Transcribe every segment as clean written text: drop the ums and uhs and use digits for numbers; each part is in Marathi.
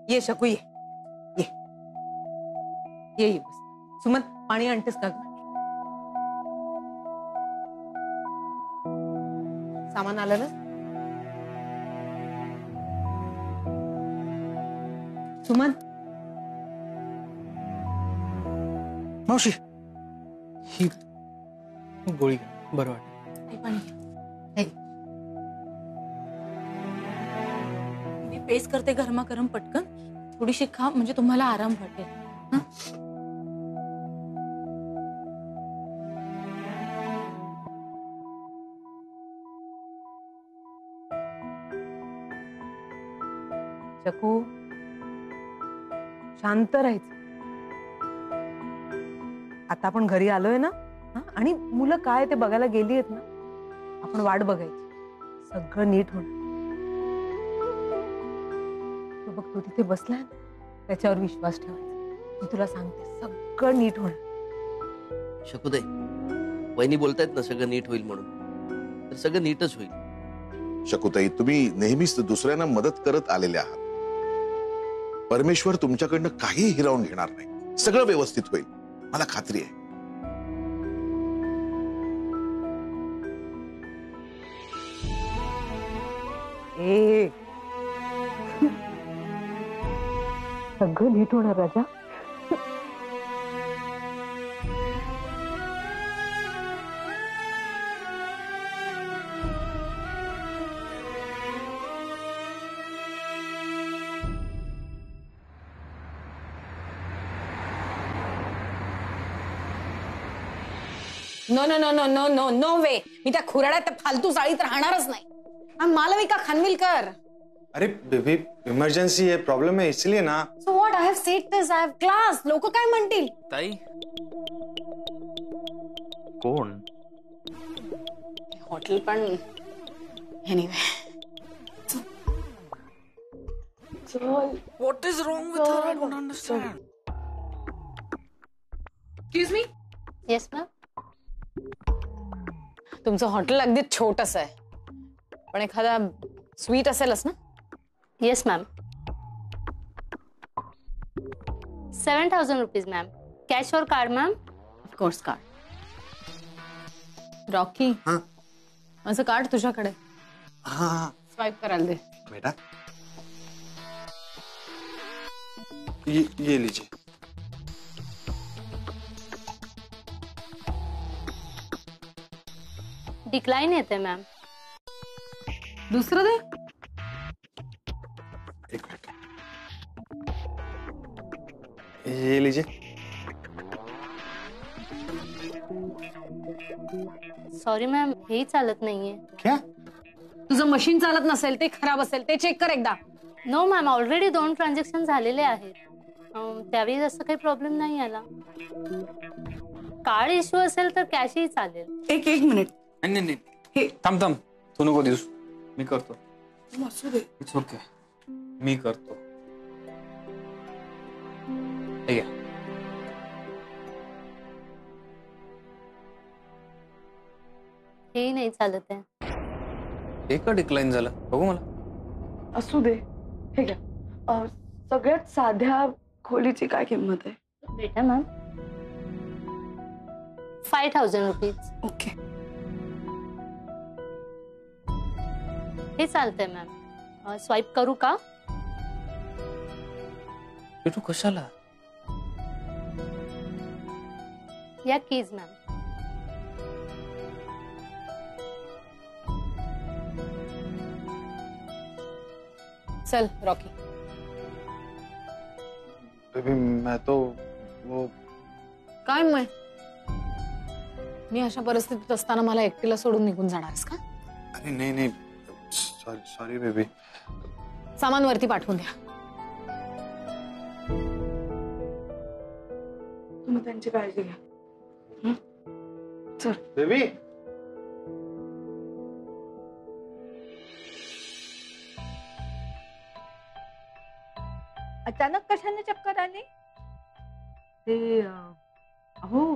ये शकू ये ये ये बस. सुमन पाणी आणतेस का? सामान आलं ना? सुमन मावशी ही गोळी बरं वाटत. पाणी मी पेस्ट करते गरमागरम पटकन. थोडीशी खा म्हणजे तुम्हाला आराम वाटेल. शकू शांत राहायचं. आता आपण घरी आलोय ना आणि मुलं काय ते बघायला गेली आहेत ना. आपण वाट बघायची. सगळं नीट होणार. तो बघ तो तिथे बसलाय ना त्याच्यावर विश्वास ठेवायचा. मी तुला सांगते सगळं नीट होणार. शकुताई वहिनी बोलतायत ना सगळं नीट होईल म्हणून, तर सगळं नीटच होईल. शकुताई तुम्ही नेहमीच दुसऱ्यांना मदत करत आलेले आहात. परमेश्वर तुमच्याकडनं काही हिरावून घेणार नाही. सगळं व्यवस्थित होईल मला खात्री आहे. ए सगळं नीट होणार राजा. No no no no no no no way. मी त्या खुराड्यात फालतू चाळीत राहणारच नाही. मालविका खानविलकर. अरे बेबी इमर्जन्सी है, प्रॉब्लम है इसलिए ना. So what, I have said this, I have class. लोक काय म्हणतील? ताई कोण? हॉटेल पण anyway. What is wrong with her? I don't understand. Excuse me. Yes ma'am. तुमचं हॉटेल अगदी छोटस आहे पण एखादा स्वीट असेलच ना? Yes ma'am. 7,000 rupees ma'am. Cash और card ma'am? Of course card. Rocky माझं कार्ड तुझ्याकडे. हाँ स्वाइप करायला दे बेटा. ये लीजिए. डिक्लाइन येते मॅम. दुसरं दे. एक मिनट. ये लीजिए. सॉरी मॅम हेही चालत नाहीये. क्या? तुझं मशीन चालत नसेल, ते खराब असेल, ते चेक कर एकदा. नो मॅम ऑलरेडी 2 ट्रान्झॅक्शन झालेले आहेत. त्यावेळी असं काही प्रॉब्लेम नाही आला. कार्ड इश्यू असेल तर कॅशही चालेल. एक मिनिट. नहीं नहीं नहीं थांब थांब तू नको देऊस. मी करतो. इट्स ओके मी करतो. हे घ्या. हेही नाही चालत आहे. हे का डिक्लाइन झालं बघू मला. असू दे. हे घ्या. सगळ्यात साध्या खोलीची काय किंमत आहे? बेटा मॅम 5,000 रुपीज. ओके. हे चालतंय मॅम. स्वाइप करू का? तू कशाला? या कीज मॅम. चल रॉकी. बेबी मैं तो वो. काय मी अशा परिस्थितीत असताना मला एकटीला सोडून निघून जाणारस का? अरे नहीं नहीं सॉरी बेबी. सामान वरती पाठवून द्या. तुम्ही त्यांची काळजी घ्या. चल बेबी. अचानक कशाने चक्कर आली? ते अहो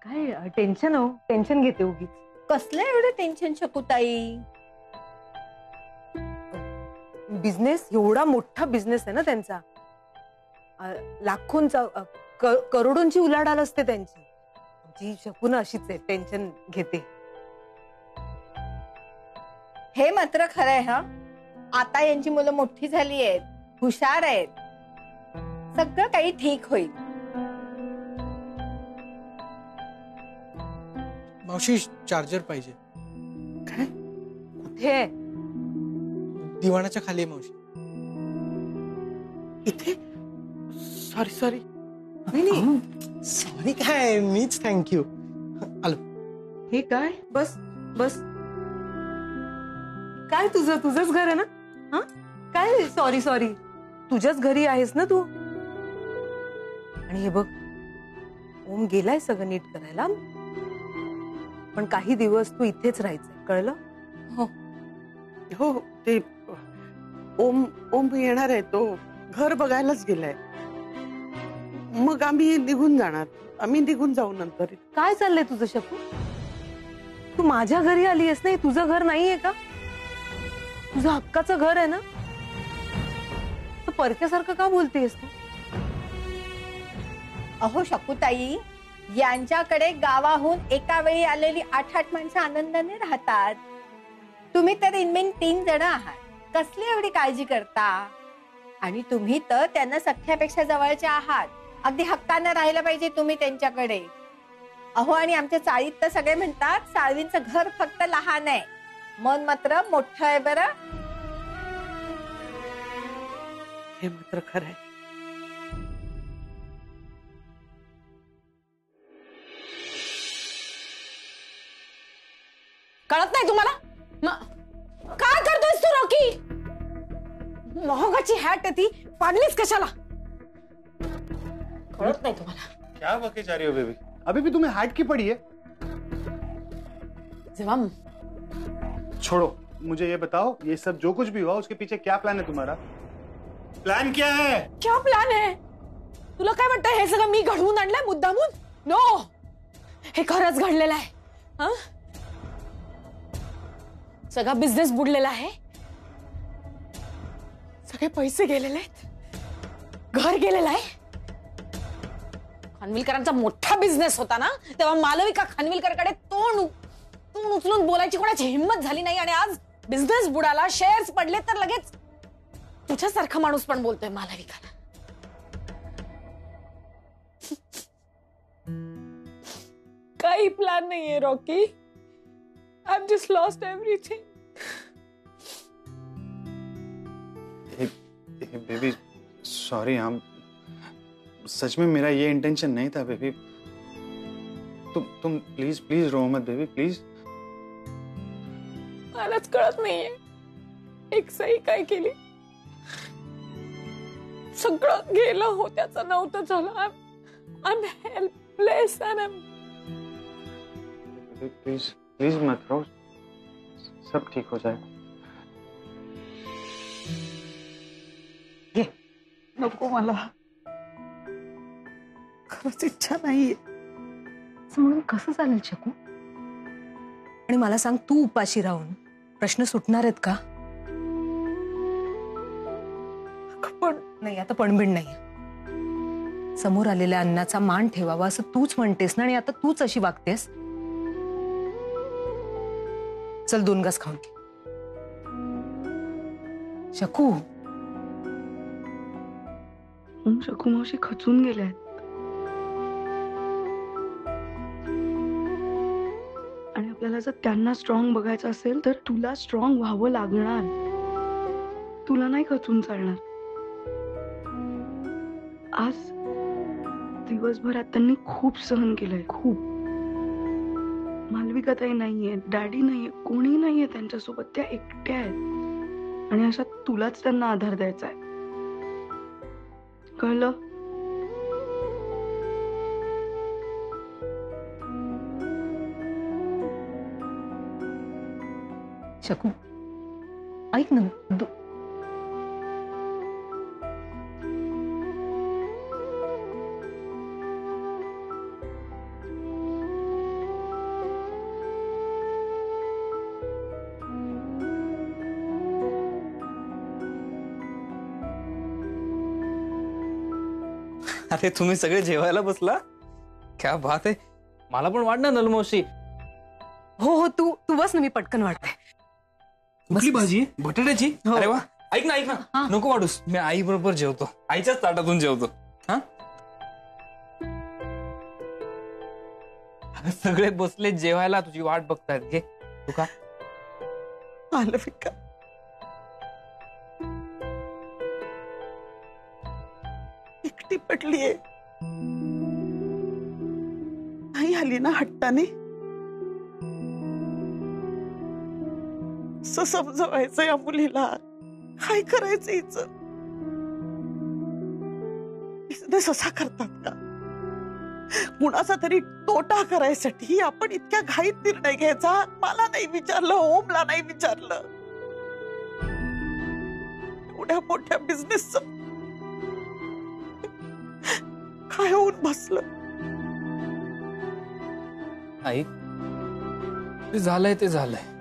काय टेन्शन हो. टेन्शन घेते उगीच. कसलं एवढं टेन्शन शकूताई? बिझनेस एवढा मोठा बिझनेस आहे ना त्यांचा. लाखोंचा करोडोंची उलाढाल असते त्यांची. जी शकून अशीच आहे, टेन्शन घेते. हे मात्र खरं आहे हा. आता यांची मुलं मोठी झाली आहेत, हुशार आहेत, सगळं काही ठीक होईल. मावशी चार्जर पाहिजे. कुठे आहे? दिवाणाच्या खाली आहे मावशी. इथे सॉरी सॉरी काय, मीच थँक्यू. आलो. हे काय? बस बस. काय तुझंच घर आहे ना? हा काय सॉरी तुझ्याच घरी आहेस ना तू. आणि हे बघ, ओम गेलाय सगळं नीट करायला, पण काही दिवस तू इथेच राहायचंय, कळलं? हो ते ओम येणार आहे, तो घर बघायलाच गेलाय. मग आम्ही निघून जाणार, आम्ही निघून जाऊ नंतर. काय चाललंय तुझं शकू? तू माझ्या घरी आली आहेस ना, हे तुझं घर नाहीये का? तुझं हक्काचं घर आहे ना, तू परक्यासारखं का बोलतेस तू? अहो शकूताई, यांच्याकडे गावाहून एका वेळी आलेली 8-8 माणसं आनंदाने राहतात. तुम्ही तर इनमेन 3 जण आहात, कसली एवढी काळजी करता? आणि तुम्ही तर त्यांना सख्यापेक्षा जवळचे आहात, अगदी हक्कानं राहायला पाहिजे तुम्ही त्यांच्याकडे. अहो, आणि आमच्या चाळीत तर सगळे म्हणतात साळवींचं घर फक्त लहान आहे, मन मात्र मोठं आहे बरं. हे मात्र खरं आहे. कळत नाही तुम्हाला? काय करतोयस तू रॉकी? मोहगाची हॅट ती पाडलीस कशाला? कळत नाही तुम्हाला? क्या बके जा रही हो बेबी? अभी भी तुम्हें हैट की पड़ी है? जेव्हा छोड़ो, मुझे ये बताओ, ये सब जो कुछ भी हुआ उसके पीछे क्या प्लान है तुम्हारा? प्लान क्या है? क्या प्लान आहे? तुला काय वाटतं हे सगळं मी घडवून आणलंय मुद्दामून? नो, हे खरंच घडलेलं आहे. हा, सगळा बिझनेस बुडलेला आहे, सगळे पैसे गेलेले आहेत, घर गेलेलं आहे. खानविलकरांचा मोठा बिझनेस होता ना, तेव्हा मालविका खानविलकरकडे तोंड उचलून बोलायची कोणाची हिंमत झाली नाही. आणि आज बिझनेस बुडाला, शेअर्स पडले, तर लगेच तुझ्यासारखा माणूस पण बोलतोय मालविकाला. काही प्लॅन नाहीये Rocky. I've just lost everything. Baby sorry, हम सच में मेरा ये इंटेंशन नहीं था बेबी. तुम प्लीज रो मत बेबी, प्लीज. मलाच कळत नाहीये एक सही काय केली. सगळं गेलं होत्याचं नव्हतं झालं. I'm helpless and I'm. Please मत रो, सब ठीक हो जाएगा. नको, मला खरंच इच्छा नाहीये. म्हणून कसं चालेल शकू? आणि मला सांग, तू उपाशी राहून प्रश्न सुटणार आहेत का? पण नाही, आता पणबिण नाही. समोर आलेल्या अन्नाचा मान ठेवावा असं तूच म्हणतेस ना, आणि आता तूच अशी वागतेस. चल 2 घास खाऊन घे. शकू, शकू मावशी खचून गेल्या. आणि आपल्याला जर त्यांना स्ट्रॉंग बघायचं असेल तर तुला स्ट्रॉंग व्हावं लागणार. तुला नाही खचून चालणार. आज दिवसभरात त्यांनी खूप सहन केलंय, खूप. मालविका ताई नाहीये, डॅडी नाहीये, कोणी नाहीये त्यांच्यासोबत. त्या एकट्या आहेत, आणि अशा तुलाच त्यांना आधार द्यायचा आहे, कळलं? शकू ऐक ना, अरे तुम्ही सगळे जेवायला बसला? क्या बात आहे. मला पण वाढ ना नलमावशी. हो हो, तू तू बस ना, मी पटकन वाटते. कुठली भाजी? बटाट्याची? हो. अरे वा. ऐक ना हा. नको वाढूस, मी आई बरोबर जेवतो, आईच्याच ताटातून जेवतो. हा अगं, सगळे बसले जेवायला, तुझी वाट बघतायत. घे तू का. मालविका, एकटी पडलीये. नाही आली ना हट्टाने. असं समजवायचं या मुलीला. काय करायचं हिचं? बिझनेस असा करतात का? कुणाचा तरी तोटा करायसाठी आपण इतक्या घाईत निर्णय घ्यायचा? मला नाही विचारलं, ओमला नाही विचारलं. एवढ्या मोठ्या बिझनेसचं काय होऊन बसलं? आई, ते झालंय ते झालंय.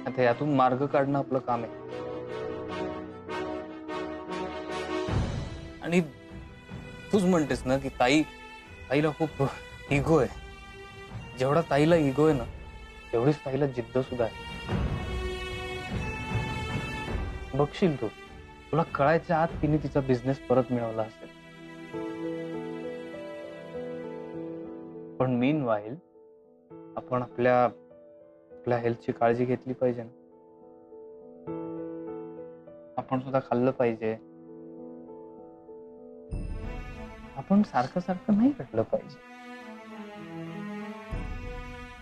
आता यातून मार्ग काढणं आपलं काम आहे. आणि तूच म्हणतेस ना की ताईला खूप इगो आहे. जेवढा ताईला इगो आहे ना, तेवढीच ताईला जिद्द सुद्धा आहे. बघशील तू, तुला कळायच्या आत तिने तिचा बिझनेस परत मिळवला असेल. पण मीन वाईल आपण आपल्या हेल्थची काळजी घेतली पाहिजे ना. आपण सुद्धा खाल्लं पाहिजे. आपण सारखं सारखं नाही रडलं पाहिजे.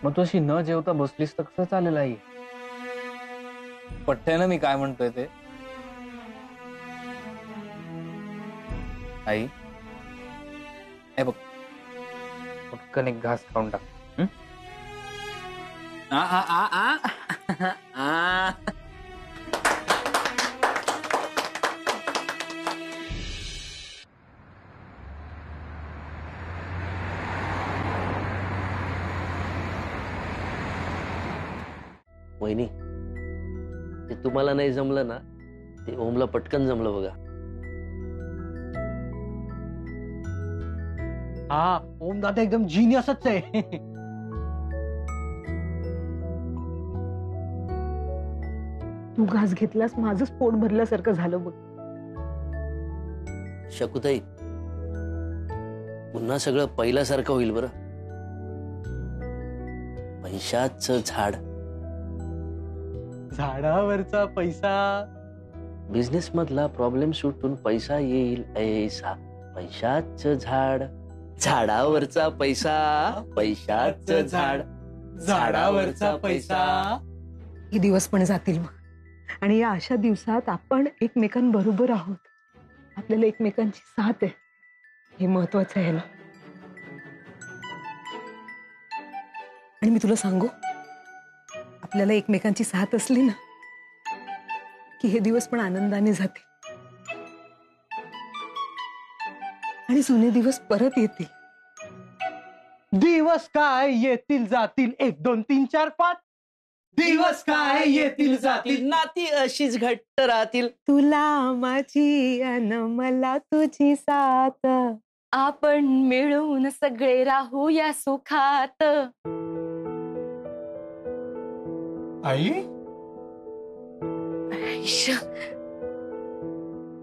मग तू अशी न जेवता बसलीस तर कसं चालेल आई? पटतंय ना मी काय म्हणतोय ते? आई, हे बघ, पटकन एक घास खाऊन टाक. वहिनी, ते तुम्हाला नाही जमलं ना, ते ओमला पटकन जमलं बघा. हा, ओम दादा एकदम जीनियसच आहे. तू घास घेतलास, माझंच पोट भरल्यासारखं झालं बघ. शकुताई, पुन्हा सगळं पहिल्यासारखं होईल बरं. पैशाचं झाड. झाडावरचा पैसा. बिझनेस मधला प्रॉब्लेम सुटून पैसा येईल ऐसा. पैशाचं झाड. झाडावरचा पैसा. पैशाचं झाड. झाडावरचा पैसा. हे दिवस पण जातील मग. आणि या अशा दिवसात आपण एकमेकांबरोबर आहोत. आपल्याला एकमेकांची साथ आहे, हे महत्वाचं आहे ना. आणि मी तुला सांगू, आपल्याला एकमेकांची साथ असली ना की हे दिवस पण आनंदाने जातील. आणि जुने दिवस परत येतील. दिवस काय येतील जातील, 1 2 3 4 5. दिवस काय येतील जातील, नाती अशीच घट्ट राहतील. तुला माझी अन मला तुझी साथ. आपण मिळून सगळे राहूया सुखात. आई,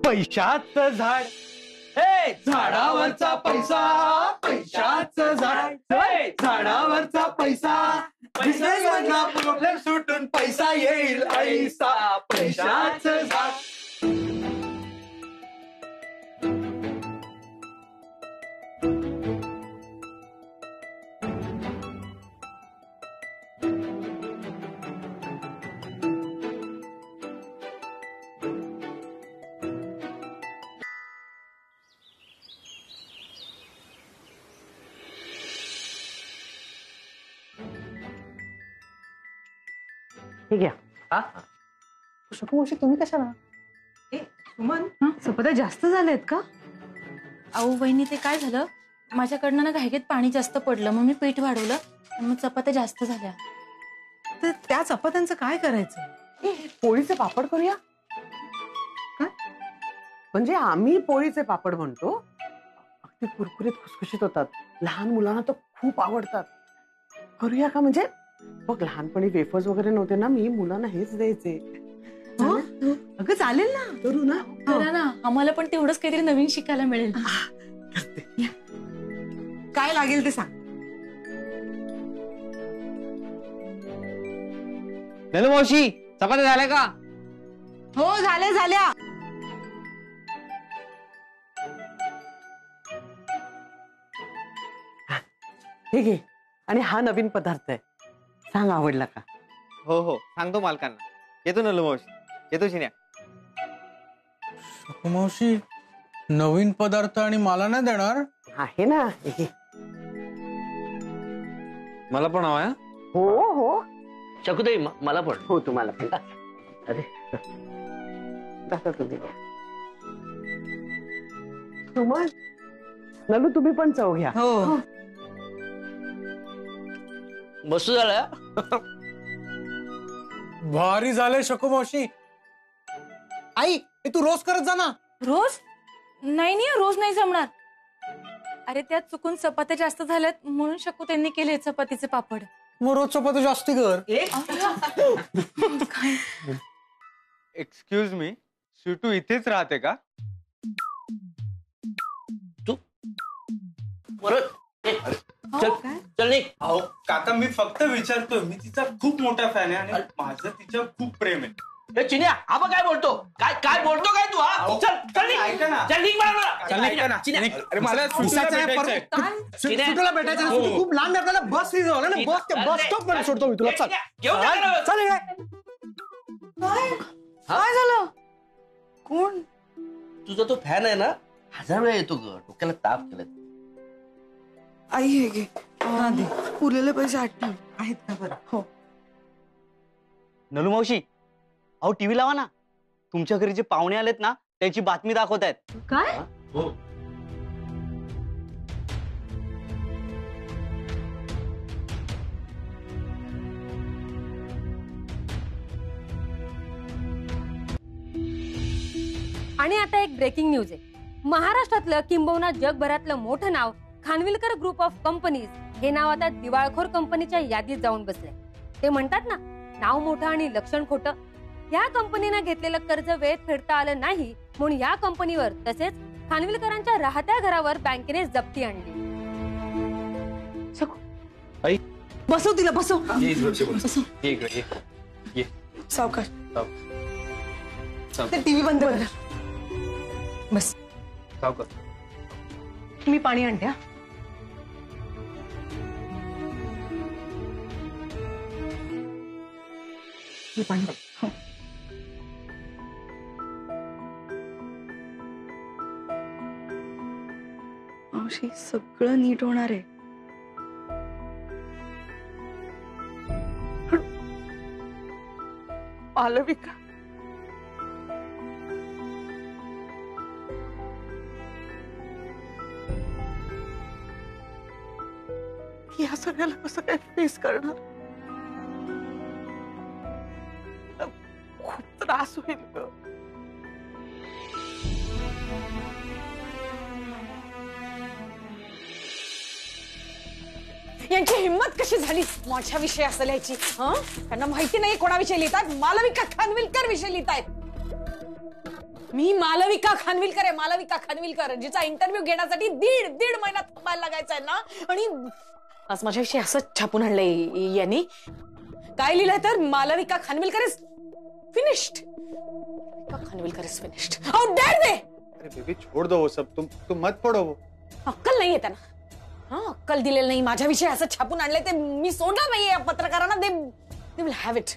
पैशाचं झाड. हे झाडावरचा पैसा. पैशाचं झाड. हे झाडावरचा पैसा. बिझनेस मधला प्रॉब्लेम सुटून पैसा येईल ऐसा. पैशाचं झाड. ठीक आहे. शकूशी, तुम्ही कशाला? सुमन, चपात्या जास्त झाल्यात का? अहो वहिनी, ते काय झालं, माझ्याकडनं ना घाईघाईत पाणी जास्त पडलं, मग मी पीठ वाढवलं आणि मग चपात्या जास्त झाल्या. तर त्या चपात्यांचं काय करायचं? पोळीचे पापड करूया. म्हणजे आम्ही पोळीचे पापड म्हणतो, ते कुरकुरीत खुसखुशीत होतात. लहान मुलांना तर खूप आवडतात. करूया का? म्हणजे बघ, लहानपणी वेफर्स वगैरे नव्हते ना, मी मुलांना हेच द्यायचे. अगं चालेल ना, करू ना. करा ना, आम्हाला पण तेवढंच काहीतरी नवीन शिकायला मिळेल. काय लागेल ते सांग. नलू मावशी चपात्या झाल्या का? हो झाल्या झाल्या. हे घे. आणि हा नवीन पदार्थ आहे, सांग आवडला का? हो हो सांगतो मालकांना. येतो नलू मावशी, येतो शिन्या. मावशी नवीन पदार्थ आणि मला नाही देणार? आहे ना, हे घे. मला पण हवाय. हो हो शकुताई मला पण. हो तुम्हाला पण. अरे दादा तुम्ही सुमन, नलू तुम्ही पण चव घ्या. हो मस्त झालं. भारी झाले शकू मावशी. आई हे तू रोज करत जा ना. रोज नाही नाही, रोज नाही जमणार. अरे त्यात चुकून चपात्या जास्त झाल्यात म्हणून शकू त्यांनी केले चपातीचे पापड. मग रोज चपाती जास्ती कर. एक्सक्यूज मी, स्वीटू इथेच राहते का? चल निघ. अहो काका, मी फक्त विचारतोय. मी तिचा खूप मोठा फॅन आहे आणि माझं तिच्यावर खूप प्रेम आहे. चिन्या आबा काय बोलतो? काय काय बोलतो काय तू? हा चल चल निघ. ऐका ना. चल निघ मला. चल निघ. चिन्या. अरे मला स्वीटूला भेटायचंय. सुट्टीला भेटायचं ना, तू खूप लांब आहे, आपल्याला बस झालं ना. बस स्टॉप मध्ये सोडतो मी तुला. चल घेऊन जा ना. चालेल. काय झालं? कोण? तुझा तो फॅन आहे ना, 1000 वेळा येतो ग. डोक्याला ताप केलाय. आई हे घे. उरलेले पैसे आठवण आहेत का बरं? हो. नलू मावशी, अहो टीव्ही लावा ना. तुमच्या घरी जे पाहुणे आलेत ना, त्याची बातमी दाखवत आहेत. काय? हो. आणि आता एक ब्रेकिंग न्यूज आहे. महाराष्ट्रातलं किंबहुना जगभरातलं मोठं नाव खानविलकर ग्रुप ऑफ कंपनीज हे नाव आता दिवाळखोर कंपनीच्या यादीत जाऊन बसलंय. ते म्हणतात ना, नाव मोठं आणि लक्षण खोटं. या कंपनीनं घेतलेलं कर्ज वेळेत फेडता आलं नाही म्हणून या कंपनीवर तसेच खानविलकरांच्या राहत्या घरावर बँकेने जप्ती आणली. बसव तिला, बसव. सावकाश. ते टीव्ही बंद कर. बस मी पाणी आणते. हा हे पाणी. मावशी सगळं नीट होणार आहे. मालविका, या सगळ्याला कसं काय फेस करणार? खूप त्रास होईल ग. यांची हिम्मत कशी झाली माझ्याविषयी असं लिहायची? त्यांना माहिती नाही कोणाविषयी लिहितात. मालविका खानविलकर विषयी लिहितायत. मी मालविका खानविलकर आहे, मालविका खानविलकर, जिचा इंटरव्ह्यू घेण्यासाठी दीड महिना थांबायला लागायचा ना. आणि आज माझ्याविषयी असं छापून आणलंय यांनी. काय लिहिलंय तर, Malavika Khanvilkar is finished. Khanvilkar is finished. How dare they. अरे बेबी छोड़ दो वो सब. तुम मत पढ़ो वो. अक्कल नाहीये त्यांना. अक्कल दिलेलं नाही. माझ्याविषयी असं छापून आणलंय ते मी सोडणार नाहीये या पत्रकारांना. They will have it.